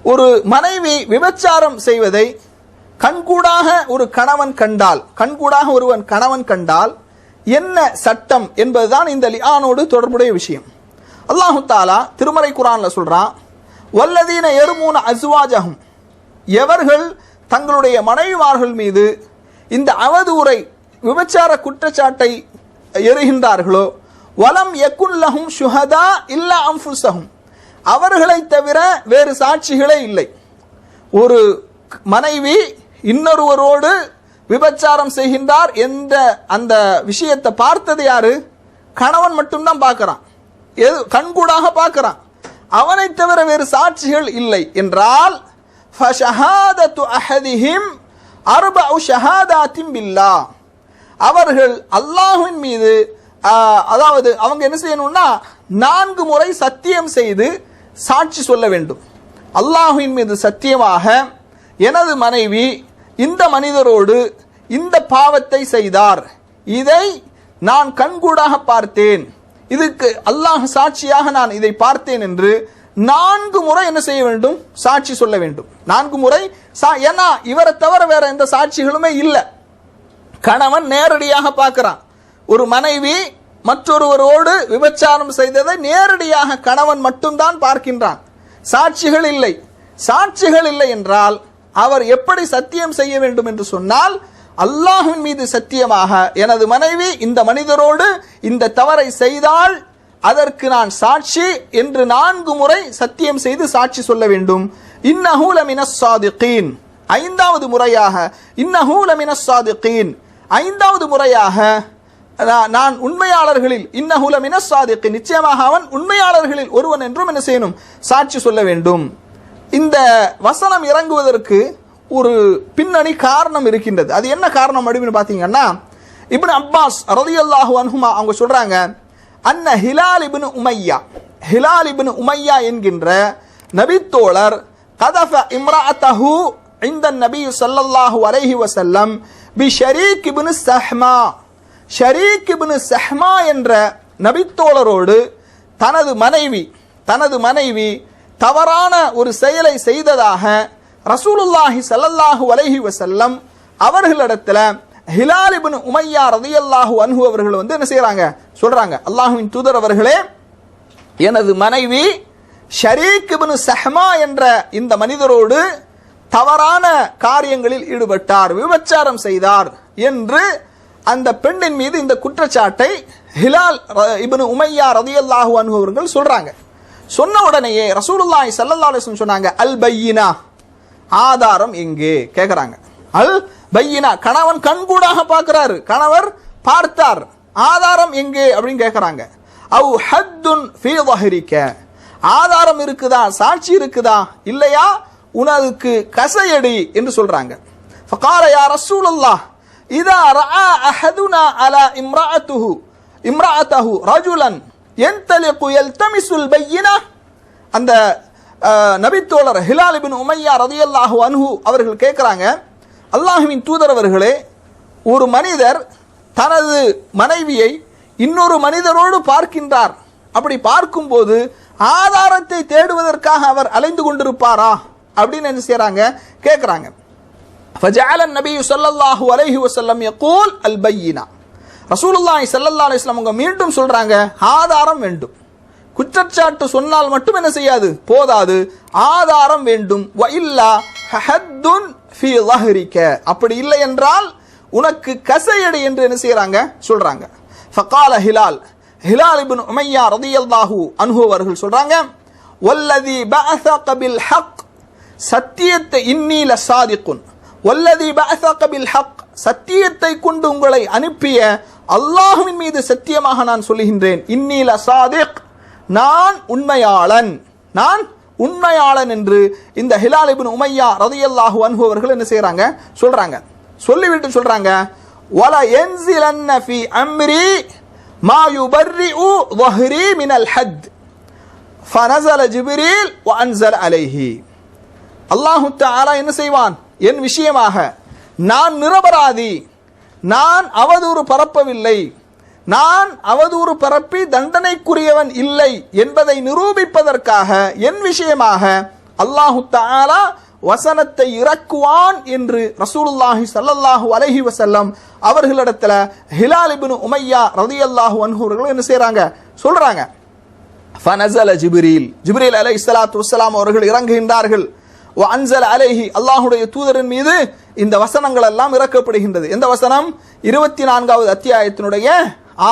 ஒரு மனைவி விபச்சாரம் செய்வதை கண்கூடாக ஒரு கணவன் கண்டால், கண்கூடாக ஒருவன் கணவன் கண்டால் என்ன சட்டம் என்பதுதான் இந்த லிஆனோடு தொடர்புடைய விஷயம். அல்லாஹு தாலா திருமறை குர்ஆன்ல சொல்றான், வல்லதீன யர்மூன அஸ்வாஜஹும், எவர்கள் தங்களுடைய மனைவிமார்கள் மீது இந்த அவதூறை விபச்சார குற்றச்சாட்டை எறிகின்றார்களோ, வலம் யகுன் லஹும் ஷுஹதா இல்லா அன்ஃபுஸஹும், அவர்களை தவிர வேறு சாட்சிகளே இல்லை. ஒரு மனைவி இன்னொருவரோடு விபச்சாரம் செய்கின்றார் என்ற அந்த விஷயத்தை பார்த்தது யாரு? கணவன் மட்டும்தான் பார்க்கிறான், கண்கூடாக பார்க்கிறான், அவனை தவிர வேறு சாட்சிகள் இல்லை என்றால் ஃபஷஹாதத்து அஹதிஹிம் அர்பஉ ஷஹாதாத்தின் பில்லாஹ், அவர்கள் அல்லாஹ்வின் மீது, அதாவது அவங்க என்ன செய்யணும்னா 4 முறை சத்தியம் செய்து சாட்சி சொல்ல வேண்டும். அல்லாஹ்வின் மீது சத்தியமாக, எனது மனைவி இந்த மனிதரோடு இந்த பாவத்தை செய்தார், இதை நான் கண்கூடாக பார்த்தேன், இதுக்கு அல்லாஹ் சாட்சியாக நான் இதை பார்த்தேன் என்று 4 முறை என்ன செய்ய வேண்டும்? சாட்சி சொல்ல வேண்டும். 4 முறை. ஏன்னா இவரை தவிர வேற எந்த சாட்சிகளுமே இல்லை. கணவன் நேரடியாக பார்க்கிறான், ஒரு மனைவி மற்றொருவரோடு விபச்சாரம் செய்ததை நேரடியாக கணவன் மட்டும்தான் பார்க்கின்றான், சாட்சிகள் இல்லை. சாட்சிகள் இல்லை என்றால் அவர் எப்படி சத்தியம் செய்ய வேண்டும் என்று சொன்னால், அல்லாஹ்வின் மீது சத்தியமாக எனது மனைவி இந்த மனிதரோடு இந்த தவறை செய்தால் அதற்கு நான் சாட்சி என்று 4 முறை சத்தியம் செய்து சாட்சி சொல்ல வேண்டும். இன்னஹு லமினஸ் ஸாதிகீன், 5வது முறையாக இன்னஹு லமினஸ் ஸாதிகீன், 5வது முறையாக நான் உண்மையாளர்களில், இன்னஹு லமினஸ் ஸாதிகீன், நிச்சயமாக அவன் உண்மையாளர்களில் ஒருவன் என்றும் என்ன செய்யணும்? சாட்சி சொல்ல வேண்டும். இந்த வசனம் இறங்குவதற்கு ஒரு பின்னணி காரணம் இருக்கின்றது. அது என்ன காரணம் அப்படின்னு பார்த்தீங்கன்னா, இப்னு அப்பாஸ் ரலியல்லாஹு அன்ஹுமா அவங்க சொல்றாங்க, அன்ன ஹிலால் இப்னு உமையா, ஹிலால் இப்னு உமையா என்கின்ற நபித்தோழர் கதஃப இம்ராஅத்தஹு இந்த நபி ஸல்லல்லாஹு அலைஹி வஸல்லம் பி ஷரீக் இப்னு ஸஹ்மா, ஷரீக் இப்னு ஸஹ்மா என்ற நபித்தோழரோடு தனது மனைவி தவறான ஒரு செயலை செய்ததாக ரசூலுல்லாஹி ஸல்லல்லாஹு அலைஹி வஸல்லம் அவர்களிடத்தில் ஹிலால் இப்னு உமையா ரலியல்லாஹு அன்ஹு அவர்கள் வந்து என்ன செய்றாங்க? சொல்றாங்க, அல்லாஹ்வின் தூதர் அவர்களே, எனது மனைவி ஷரீக் இப்னு ஸஹ்மா என்ற இந்த மனிதரோடு தவறான காரியங்களில் ஈடுபட்டார், விபச்சாரம் செய்தார் என்று அந்த பெண்ணின் மீது இந்த குற்றச்சாட்டை ஹிலால் இப்னு உமையா ரலியல்லாஹு அன்ஹு அவர்கள் சொல்றாங்க. சொன்ன உடனேயே ரசூலுல்லாஹி ஸல்லல்லாஹு அலைஹி வஸல்லம் சொன்னாங்க, அல் பையினா, ஆதாரம் எங்கே கேக்குறாங்க. அல் பையினா, கணவன் கண்கூடாக பார்க்கிறாரு, கணவர் பார்த்தார், ஆதாரம் எங்கே அப்படின்னு கேட்கிறாங்க. அவ் ஹத்துன் ஃபீ ظஹரிக, ஆதாரம் இருக்குதா, சாட்சி இருக்குதா, இல்லையா உனக்கு கசையடி என்று சொல்றாங்க. ஃபகால யா ரசூலல்லாஹ் இதா ரஆ அஹதுனா அலா இம்ராஅத்தஹு ரஜுலன் யன்தலிகு யல்தமிசுல் பையினா, அந்த நபித்தோழர் ஹிலால் இப்னு உமையா ரலியல்லாஹு அன்ஹு அவர்கள் கேட்கிறாங்க, அல்லாஹ்வின் தூதர் அவர்களே, ஒரு மனிதர் தனது மனைவியை இன்னொரு மனிதரோடு பார்க்கின்றார், அப்படி பார்க்கும்போது ஆதாரத்தை தேடுவதற்காக அவர் அலைந்து கொண்டிருப்பாரா அப்படின்னு என்ன செய்றாங்க? கேட்கிறாங்க. ஃபஜஅல நபி ஸல்லல்லாஹு அலைஹி வஸல்லம் யகூல் அல் பையினா, ரசூலுல்லாஹி ஸல்லல்லாஹு அலைஹி வஸல்லம் அவங்க மீண்டும் சொல்றாங்க, ஆதாரம் வேண்டும். குற்றச்சாட்டு சொன்னால் மட்டும் என்ன செய்யாது, போதாது, ஆதாரம் வேண்டும். வ இல்லா ஹத்துன் ஃபீ ظஹரிக, அப்படி இல்லை என்றால் உனக்கு கசையடி என்று என்ன செய்றாங்க? சொல்றாங்க. ஃபகால ஹிலால் இப்னு உமையா ரலியல்லாஹு அன்ஹு அவர்கள் சொல்றாங்க, வல்லதி பஅஸக பில் ஹக், சத்தியத்தை இன்னி லஸாதிகுன், வல்லதி பஅஸக பில் ஹக், சத்தியத்தை கொண்டு உங்களை அனுப்பிய அல்லாஹ்வின் மீது சத்தியமாக நான் சொல்லுகின்றேன், இன்னி லஸாதிக், நான் உண்மையாளன் என்று இந்த ஹிலால் இப்னு உமையா ரலியல்லாஹு அன்ஹு அவர்கள் என்ன செய்றாங்க? சொல்றாங்க. சொல்லிவிட்டு சொல்றாங்க, வலா யன்ஸிலன்ன ஃபீ அம்ரி மா யுபர்ரிஉ ظஹரி மினல் ஹத் ஃபனஸல ஜிப்ரீல் வ அன்ஸல அலைஹி, அல்லாஹ் தஆலா என்ன செய்வான், என் விஷயமாக நான் நிரபராதி, நான் அவதூறு பரப்பவில்லை, நான் அவதூறு பரப்பி தண்டனைக்குரியவன் இல்லை என்பதை நிரூபிப்பதற்காக என் விஷயமாக அல்லாஹு தஆலா வசனத்தை இறக்குவான் என்று ரசூலுல்லாஹி ஸல்லல்லாஹு அலைஹி வஸல்லம் அவர்களிடத்துல ஹிலால் இப்னு உமையா ரலியல்லாஹு அன்ஹு அவர்கள் என்ன செய்றாங்க சொல்றாங்க. ஃபனஸல ஜிப்ரீல் அலைஹிஸ்ஸலாத்து வஸ்ஸலாம் அவர்கள் இறங்குகின்றார்கள். வ அன்ஸல அலைஹி அல்லாஹ்வுடைய தூதரின் மீது இந்த வசனங்கள் எல்லாம் இறக்கப்படுகின்றது. எந்த வசனம்? 24வது அத்தியாயத்தினுடைய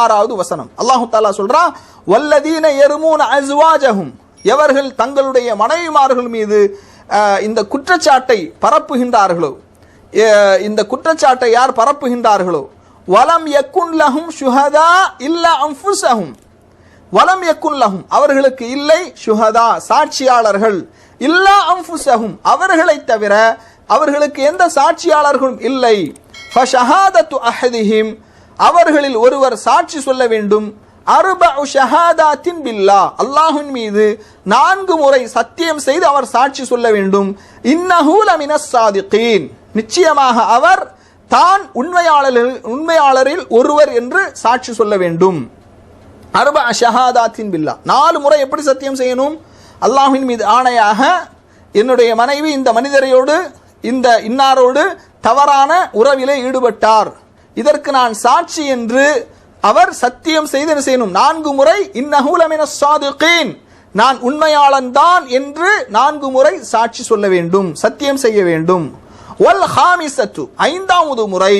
6வது வசனம். அல்லாஹ் தஆலா சொல்றான், வல்லதீன யர்மூன அஸ்வாஜஹும், எவர்கள் தங்களுடைய மனைவிமார்கள் மீது இந்த குற்றச்சாட்டை பரப்புகின்றார்களோ, இந்த குற்றச்சாட்டை யார் பரப்புகின்றார்களோ, வலம் யக்குன் லஹும் ஷுஹதா இல்லா அன்ஃபுஸஹும், வலம் யக்குன் லஹும் அவர்களுக்கு இல்லை, ஷுஹதா சாட்சியாளர்கள், இல்லா அன்ஃபுஸஹும் அவர்களை தவிர அவர்களுக்கு எந்த சாட்சியாளர்களும் இல்லை, ஃபஷஹாதத்து அஹதிஹிம் அவர்களில் ஒருவர் சாட்சி சொல்ல வேண்டும், அர்பஉ ஷஹாதாத்தின் பில்லா அல்லாஹ்வின் மீது 4 முறை சத்தியம் செய்து அவர் சாட்சி சொல்ல வேண்டும், இன்னஹு லமினஸ் சாதிகீன் நிச்சயமாக அவர் தான் உண்மையாளரில் ஒருவர் என்று சாட்சி சொல்ல வேண்டும். அர்பஅ ஷஹாதாத்தின் பில்லா 4 முறை எப்படி சத்தியம் செய்யணும்? அல்லாஹ்வின் மீது ஆணையாக என்னுடைய மனைவி இந்த மனிதரையோடு இந்த இன்னாரோடு தவறான உறவிலே ஈடுபட்டார், இதற்கு நான் சாட்சி என்று அவர் சத்தியம் செய்து என்ன செய்யணும்? 4 முறை இன்னஹு லமினஸ் சாதிகீன் நான் உண்மையாளன் தான் என்று 4 முறை சாட்சி சொல்ல வேண்டும், சத்தியம் செய்ய வேண்டும். வல் ஹாமிஸத்து 5வது முறை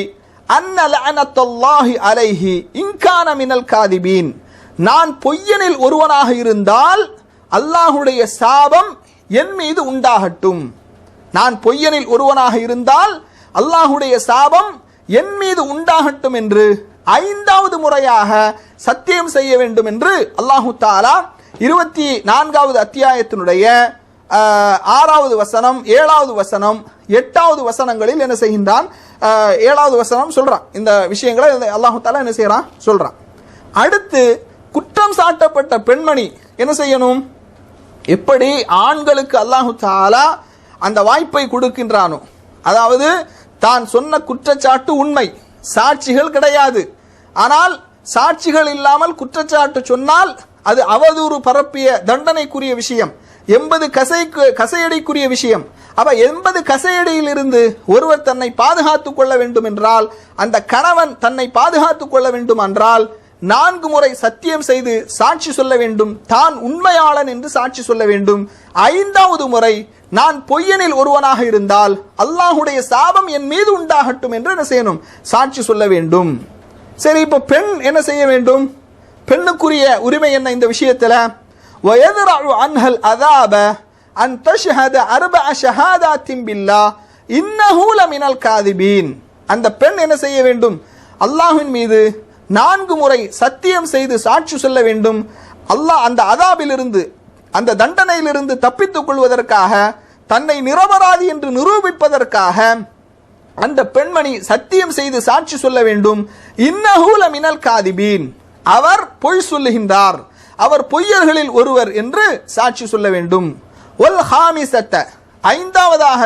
அன்ன லஅனத்துல்லாஹி அலைஹி இன் கான மினல் காதிபீன் நான் பொய்யனில் ஒருவனாக இருந்தால் அல்லாஹ்வுடைய சாபம் என் மீது உண்டாகட்டும், நான் பொய்யனில் ஒருவனாக இருந்தால் அல்லாஹ்வுடைய சாபம் என் மீது உண்டாகட்டும் என்று 5வது முறையாக சத்தியம் செய்ய வேண்டும் என்று அல்லாஹு தஆலா 24வது அத்தியாயத்தினுடைய 6வது வசனம், 7வது வசனம், 8வது வசனங்களில் என்ன செய்கின்றான்? 7வது வசனம் சொல்றான். இந்த விஷயங்களை அல்லாஹு தஆலா என்ன செய்யறான் சொல்றான். அடுத்து குற்றம் சாட்டப்பட்ட பெண்மணி என்ன செய்யணும்? எப்படி ஆண்களுக்கு அல்லாஹு தஆலா அந்த வாய்ப்பை கொடுக்கின்றானோ, அதாவது தான் சொன்ன குற்றச்சாட்டு உண்மை, சாட்சிகள் கிடையாது, ஆனால் சாட்சிகள் இல்லாமல் குற்றச்சாட்டு சொன்னால் அது அவதூறு பரப்பிய தண்டனைக்குரிய விஷயம், 80 கசையடிக்குரிய விஷயம். அப்ப 80 கசையடியில் இருந்து ஒருவர் தன்னை பாதுகாத்துக் கொள்ள வேண்டும் என்றால், அந்த கணவன் தன்னை பாதுகாத்துக் கொள்ள வேண்டும் என்றால் 4 முறை சத்தியம் செய்து சாட்சி சொல்ல வேண்டும், தான் உண்மையாளன் என்று சாட்சி சொல்ல வேண்டும். 5வது முறை நான் பொய்யனில் ஒருவனாக இருந்தால் அல்லாஹ்வுடைய சாபம் என் மீது உண்டாகட்டும் என்று என்ன செய்யணும்? சாட்சி சொல்ல வேண்டும். சரி, இப்போ பெண் என்ன செய்ய வேண்டும்? பெண்ணுக்குரிய உரிமை என்ன இந்த விஷயத்துல? வயதுரஉ அன்ஹல் அஸாப அன் தஷ்ஹத அர்பஅ ஷஹாதாத்தின் பில்லாஹ் இன்னஹு லமினல் காதிபீன் அந்த பெண் என்ன செய்ய வேண்டும்? அல்லாஹ்வின் மீது 4 முறை சத்தியம் செய்து சாட்சி சொல்ல வேண்டும். அல்லாஹ் அந்த அதாபிலிருந்து அந்த தண்டனையிலிருந்து தப்பித்துக் கொள்வதற்காக, தன்னை நிரபராதி என்று நிரூபிப்பதற்காக அந்த பெண்மணி சத்தியம் செய்து சாட்சி சொல்ல வேண்டும். இன்னஹு லமினல் காதிபீன் அவர் பொய் சொல்லுகின்றார், அவர் பொய்யர்களில் ஒருவர் என்று சாட்சி சொல்ல வேண்டும். வல் ஹாமிஸத்த 5வதாக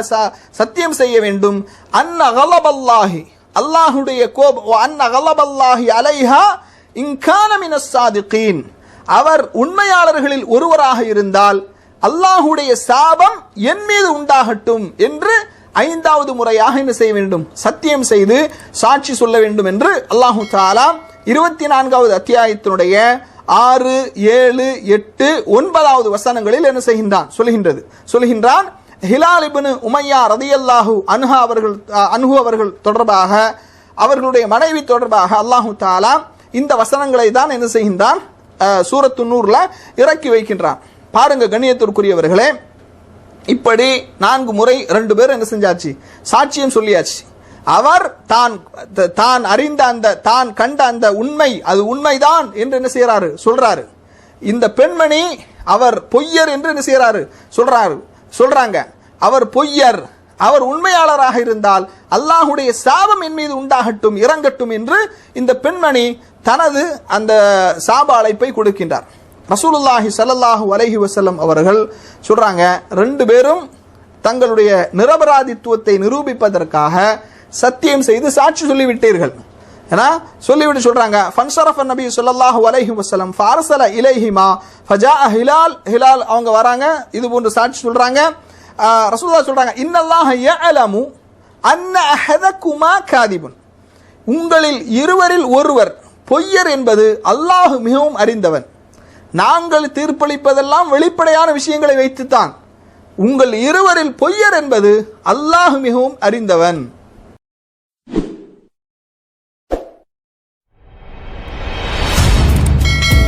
சத்தியம் செய்ய வேண்டும். அன்ன கலபல்லாஹி அல்லாஹ்வுடைய கோபம், அன்ன கலபல்லாஹி அலைஹா இன் கான மினஸ் சாதிகீன் அவர் உண்மையாளர்களில் ஒருவராக இருந்தால் அல்லாஹ்வுடைய சாபம் என் மீது உண்டாகட்டும் என்று 5வது முறையாக என்ன செய்ய வேண்டும்? சத்தியம் செய்து சாட்சி சொல்ல வேண்டும் என்று அல்லாஹு தஆலா 24வது அத்தியாயத்தினுடைய 6, 7, 8, 9வது வசனங்களில் என்ன செய்கின்றான்? சொல்கின்றான். ஹிலால் இப்னு உமையா ரலியல்லாஹு அன்ஹு அவர்கள் தொடர்பாக, அவர்களுடைய மனைவி தொடர்பாக அல்லாஹு தஆலா இந்த வசனங்களை தான் என்ன செய்கின்றான்? சூரத்து நூர்ல இறக்கி வைக்கின்றான். பாருங்க கண்ணியத்திற்குரியவர்களே, இப்படி 4 முறை 2 பேர் என்ன செஞ்சாச்சு? சாட்சியம் சொல்லியாச்சு. அவர் தான் அறிந்த அந்த தான் கண்ட அந்த உண்மை, அது உண்மைதான் என்று என்ன செய்யறாரு? சொல்றாரு. இந்த பெண்மணி அவர் பொய்யர் என்று என்ன செய்யறாரு? சொல்றாங்க. அவர் பொய்யர், அவர் உண்மையாளராக இருந்தால் அல்லாஹ்வுடைய சாபம் என் மீது உண்டாகட்டும், இறங்கட்டும் என்று இந்த பெண்மணி தனது அந்த சாப அழைப்பை கொடுக்கின்றார். ரசூலுல்லாஹி ஸல்லல்லாஹு அலைஹி வஸல்லம் அவர்கள் சொல்றாங்க, 2 பேரும் தங்களுடைய நிரபராதித்துவத்தை நிரூபிப்பதற்காக சத்தியம் செய்து சாட்சி சொல்லிவிட்டீர்கள். ஏன்னா சொல்லிவிட்டு சொல்றாங்க, ஃபன்சரஃப நபி ஸல்லல்லாஹு அலைஹி வஸல்லம் ஃபஅர்ஸல இலைஹிமா ஃபஜாஅ ஹிலால் அவங்க வராங்க, இது போன்ற சாட்சி சொல்றாங்க. ரசூலுல்லாஹ் சொல்றாங்க, இன்னல்லாஹ யஅலமு அன்ன அஹதகுமா காதிபுன், உங்களில் இருவரில் ஒருவர் பொய்யர் என்பது அல்லாஹ் மிகவும் அறிந்தவன். நாங்கள் தீர்ப்பளிப்பதெல்லாம் வெளிப்படையான விஷயங்களை வைத்துத்தான். உங்கள் இருவரில் பொய்யர் என்பது அல்லாஹ் மிகவும் அறிந்தவன்.